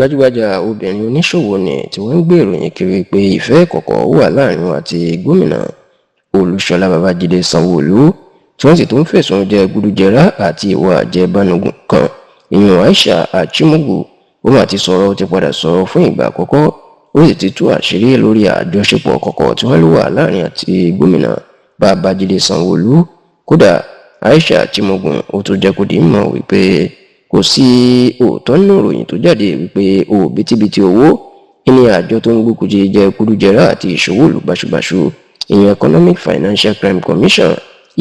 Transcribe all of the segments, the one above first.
gbajúgbajà obìnrin oníṣòwò ni tí wọ́n ń gbé ìròyìn kiri pé ìfẹ́ ìkọ̀kọ̀ wà láàrin wọn àti gómìnà Olúṣọlá Babájídé Sanwó-Olú tí wọ́n sì tún fẹ̀sùn jẹgúdújẹrá àti ìwà àjẹbánu kan. ìyẹn Aisha Achimogu ó mà ti sọ̀rọ̀ ó ti padà sọ̀rọ̀ fún ìgbà àkọ́kọ́ ó sì ti tú àṣírí lórí àjọṣepọ̀ kọ̀kọ̀ tí wọ́n lò wà láàrin àti gómìnà Babájídé Sanwó-Olú. Kódà Aisha Achimogu ó tún jẹ́ kó di mọ̀ wípé kò sí òótọ́ nínú ìròyìn tó jáde wípé òbítíbitì owó ní àjọ tó ń gbógun ti jẹgúdújẹrá àti ìṣòwò ìlú báṣubàṣu ìyẹn Economic Financial Crime Commission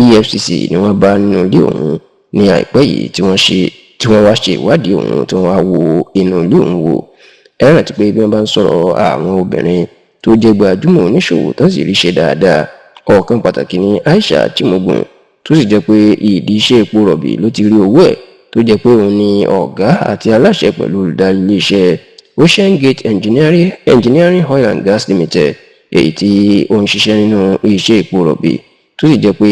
EFCC ni wọ́n bá nínú ilé òun ní àìpẹ́ yìí tí wọ́n wá ṣe ìwádìí òun tí wọ́n wá wo inú ilé òun wò. ẹ rántí pé bí wọ́n bá ń sọ̀rọ̀ àwọn obìnrin tó jẹ́ gbajúmọ̀ oníṣòwò tó sì rí ṣe dáadáa ọ̀kan pàtàkì ni Aisha Achimogu tó sì jẹ́ pé ìdí iṣẹ́ epo rọ̀bì ló ti rí owó ẹ̀ tó jẹ́ pé òun ni ọ̀gá àti aláṣẹ pẹ̀lú olùdarí iléeṣẹ́ Ocean Gate Engineering Oil and Gas Limited èyí tí ó ń ṣiṣẹ́ nínú iṣẹ́ epo rọ̀bì tó sì jẹ́ pé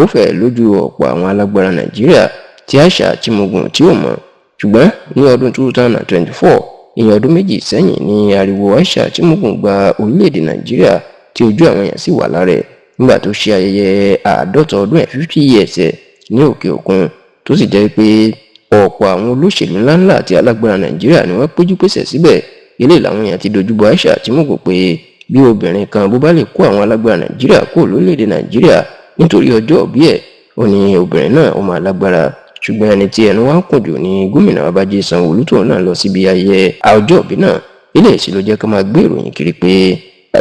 ó fẹ́ lójú ọ̀pọ̀ àwọn alágbára Nàìjíríà tí Aisha Achimogu tí ó mọ̀. ṣùgbọ́n ní ọdún 2024 ìyẹn ọdún méjì sẹ́yìn ni ariwo Aisha Achimogu gba orílẹ̀-èdè Nàìjíríà tí ojú àwọn èèyàn sì wà lára ẹ̀ nígbà tó ṣe ayẹyẹ 50 ọdún 50 years ẹ̀ ní òkè òkun tó sì jẹ́ pé ọ̀pọ̀ àwọn olóṣèlú ńláńlá àti alágbára Nàìjíríà ni wọ́n péjú pésẹ̀ síbẹ̀. eléyìí làwọn èèyàn ti dojúbọ Aisha Achimogu pé bí obìnrin kan bó bá lè kó àwọn alágbára Nàìjíríà kó lórílẹ̀-èdè Nàìjíríà nítorí ọjọ́ òbí ẹ̀ ó ní obìnrin náà ó máa lágbára. ṣùgbọ́n ẹni tí ẹnu wá ń kùn jù ní gómìnà Babájídé Sanwó-Olú tóun náà lọ síbi ayẹyẹ ọjọ́ òbí náà. eléyìí sì ló jẹ́ ká máa gbé ìròyìn kiri pé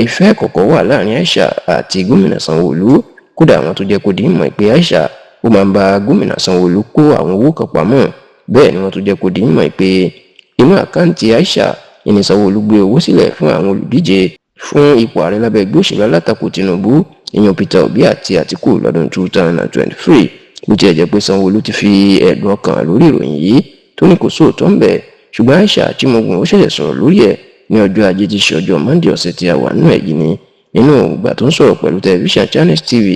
ìfẹ́ kọ̀kọ̀ wà láàrin Aisha àti gómìnà Sanwó-Olú. kódà àwọn tó jẹ́ kó di mọ̀ pé Aisha ó máa ń bá gómìnà Sanwó-Olú kó àwọn owó kan pamọ́. bẹ́ẹ̀ ni wọ́n tó jẹ́ kó di mọ̀ pé inú àkáǹtì Aisha ni Sanwó-Olú gbé owó sílẹ̀ fún àwọn olùdíje fún ipò ààrẹ lábẹ́ ẹgbẹ́ òṣèlú alátakò Tinubu ìyẹn Peter Obi àti Àtíkù lọ́dún 2023. bó tiẹ̀ jẹ́ pé Sanwó-Olú ti fi ẹ̀dùn ọkàn lórí ìròyìn yìí tó ní kò sóòótọ́ ń bẹ̀. ṣùgbọ́n Aisha Achimogu ó ṣẹ̀ṣẹ̀ sọ̀rọ̀ lórí ẹ̀ ní ọjọ́ ajé tí ṣe ọjọ́ Monday ọ̀sẹ̀ tí a wà nínú ẹ̀ yìí ni. nínú ìgbà tó ń sọ̀rọ̀ pẹ̀lú tẹlifíṣàn Channels TV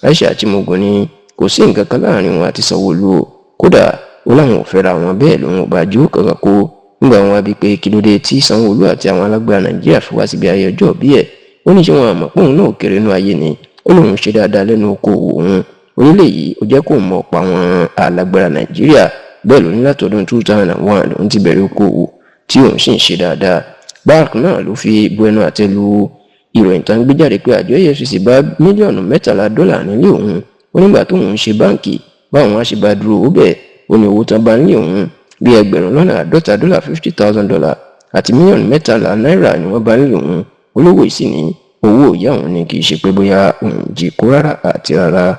Aisha Achimogu ní kò sí nǹkan kan láàrin wọn àti Sanwó-Olú o. kódà ó láwọn ò fẹ́ra wọn bẹ́ẹ̀ lòun ò bá jó kankan kó. nígbà wọn wá bí pé kí ló dé tí Sanwó-Olú àti àwọn alágbára Nàìjíríà fi wá síbi ayẹyẹ ọjọ́ bí ẹ̀ ó ní ṣé wọn àmọ́ pé òun náà kéré nínú ayé ni ó lóun ṣe dáadáa lẹ́nu okòwò òun. orílẹ̀ yìí ó jẹ́ kó mọ̀ pa àwọn alágbára Nàìjíríà bẹ́ẹ̀ ló ní látọdún 2001 lòun ti bẹ̀rẹ̀ okòwò tí òun sì ń ṣe dáadáa. báàkì náà ló fi bu ẹnu àtẹ́ lu ìròyìn tó ń gbé jáde pé àjọ EFCC bá mílíọ̀nù $13 nílé òun. ó nígbà tó òun ṣe báǹkì báwọn á ṣe bá dúró owó bẹ́ẹ̀ ó ní owó tán bá nílé òun bí $50,000 àti mílíọ̀nù $13 ni wọ́n bá nílé òun. olówó ìsìn ní owó ìyá òun ni kì í ṣe pé bóyá òun jí kó rárá àti rárá.